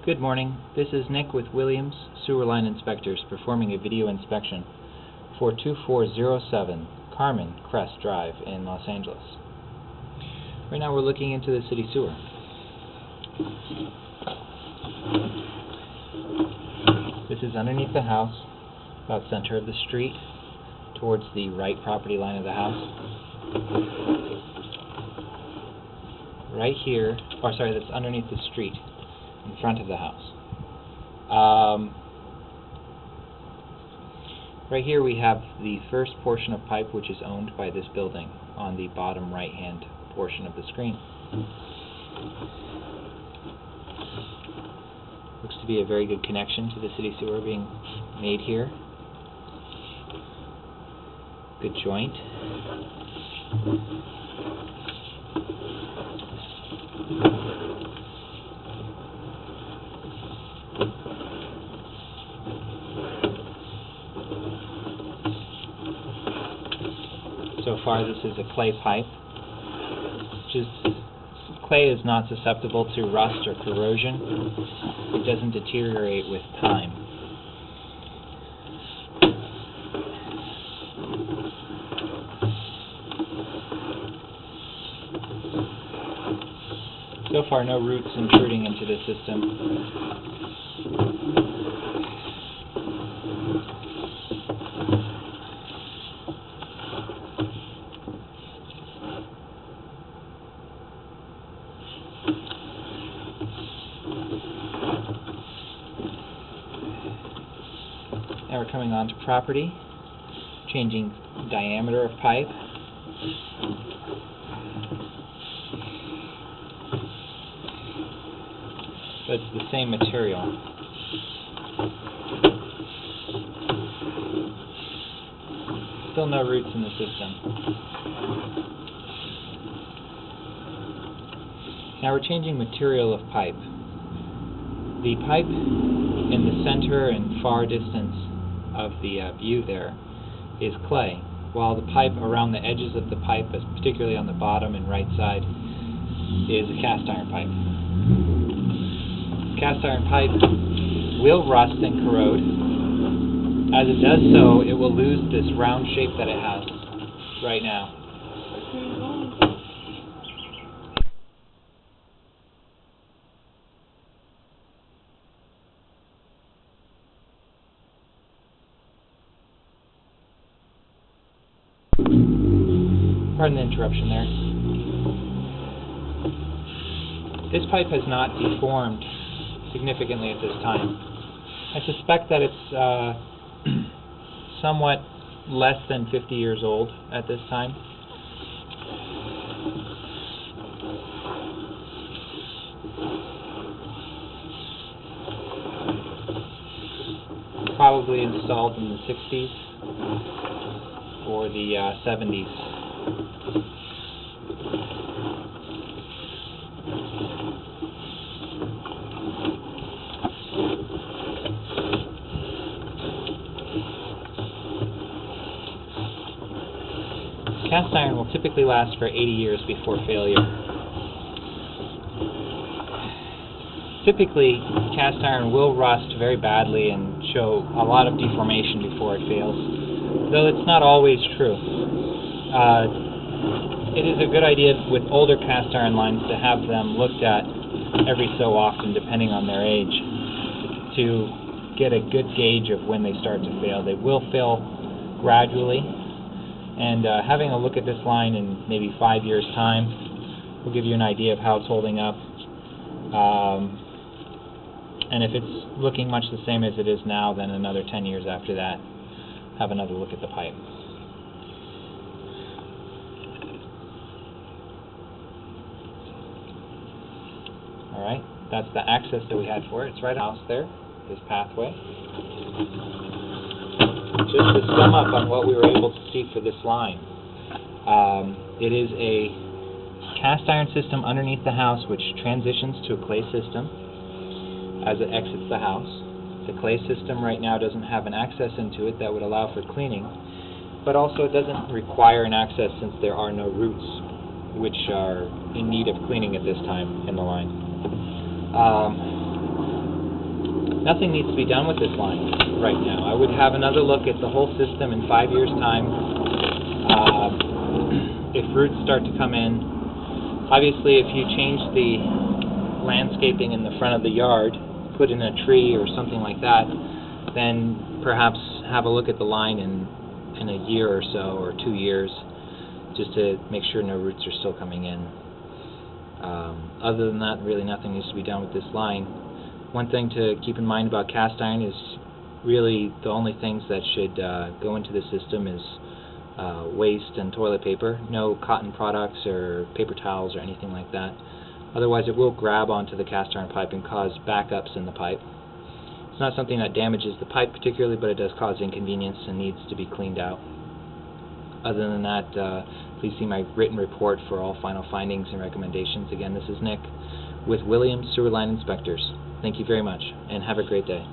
Good morning. This is Nick with Williams Sewer Line Inspectors performing a video inspection for 2407 Carman Crest Drive in Los Angeles. Right now we're looking into the city sewer. This is underneath the house, about center of the street, towards the right property line of the house. Right here, that's underneath the street, in front of the house. Right here we have the first portion of pipe, which is owned by this building, on the bottom right hand portion of the screen. Looks to be a very good connection to the city sewer being made here. Good joint. So far this is a clay pipe. Clay is not susceptible to rust or corrosion. It doesn't deteriorate with time. So far no roots intruding into the system. Now we're coming onto property, changing diameter of pipe. So it's the same material. Still no roots in the system. Now we're changing material of pipe. The pipe in the center and far distance of the view there is clay, while the pipe around the edges of the pipe, particularly on the bottom and right side, is a cast iron pipe. Cast iron pipe will rust and corrode. As it does so, it will lose this round shape that it has right now. Pardon the interruption there. This pipe has not deformed significantly at this time. I suspect that it's somewhat less than 50 years old at this time. Probably installed in the 60s or the 70s. Cast iron will typically last for 80 years before failure. Typically, cast iron will rust very badly and show a lot of deformation before it fails, though it's not always true. It is a good idea with older cast iron lines to have them looked at every so often, depending on their age, to get a good gauge of when they start to fail. They will fail gradually, and having a look at this line in maybe 5 years' time will give you an idea of how it's holding up. And if it's looking much the same as it is now, then another 10 years after that, have another look at the pipe. Alright, that's the access that we had for it. It's right out there, this pathway. Just to sum up on what we were able to see for this line, it is a cast iron system underneath the house which transitions to a clay system as it exits the house. The clay system right now doesn't have an access into it that would allow for cleaning, but also it doesn't require an access since there are no roots which are in need of cleaning at this time in the line. nothing needs to be done with this line right now. I would have another look at the whole system in 5 years' time. If roots start to come in, obviously if you change the landscaping in the front of the yard, put in a tree or something like that, then perhaps have a look at the line in a year or so, or 2 years, just to make sure no roots are still coming in. Other than that, really nothing needs to be done with this line. One thing to keep in mind about cast iron is really the only things that should go into the system is waste and toilet paper, no cotton products or paper towels or anything like that. Otherwise it will grab onto the cast iron pipe and cause backups in the pipe. It's not something that damages the pipe particularly, but it does cause inconvenience and needs to be cleaned out. Other than that, please see my written report for all final findings and recommendations. Again, this is Nick with Williams Sewer Line Inspectors. Thank you very much, and have a great day.